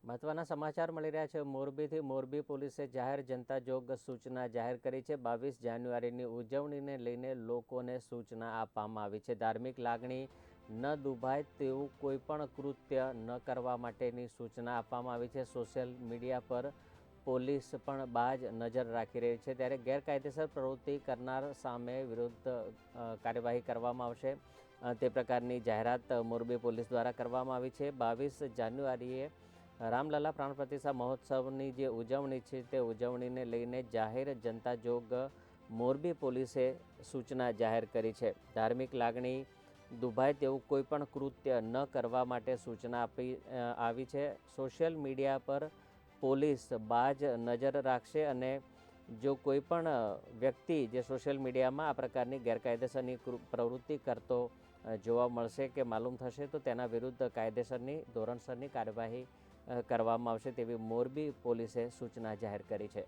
મહત્વના સમાચાર મળી રહ્યા છે મોરબીથી। મોરબી પોલીસે જાહેર જનતા જોગ સૂચના જાહેર કરી છે। 22 જાન્યુઆરીની ઉજવણીને લઈને લોકોને સૂચના આપવામાં આવી છે। ધાર્મિક લાગણી ન દુભાય તેવું કોઈ પણ કૃત્ય ન કરવા માટેની સૂચના આપવામાં આવી છે। સોશિયલ મીડિયા પર પોલીસ પણ બાજ નજર રાખી રહી છે, ત્યારે ગેરકાયદેસર પ્રવૃત્તિ કરનાર સામે વિરુદ્ધ કાર્યવાહી કરવામાં આવશે તે પ્રકારની જાહેરાત મોરબી પોલીસ દ્વારા કરવામાં આવી છે। 22 જાન્યુઆરીએ રામલલા પ્રાણ પ્રતિષ્ઠા મહોત્સવની જે ઉજવણી છે તે ઉજવણીને લઈને જાહેર જનતા જોગ મોરબી પોલીસે સૂચના જાહેર કરી છે। ધાર્મિક લાગણી દુભાય તેવું કોઈ પણ કૃત્ય ન કરવા માટે સૂચના આવી છે। સોશિયલ મીડિયા પર પોલીસ બાજ નજર રાખશે અને જો કોઈ પણ વ્યક્તિ જે સોશિયલ મીડિયામાં આ પ્રકારની ગેરકાયદેસરની પ્રવૃત્તિ કરતો જોવા મળશે કે માલુમ થશે તો તેના વિરુદ્ધ કાયદેસરની ધોરણસરની કાર્યવાહી કરવામાં આવશે તેવી મોરબી પોલીસે સૂચના જાહેર કરી છે।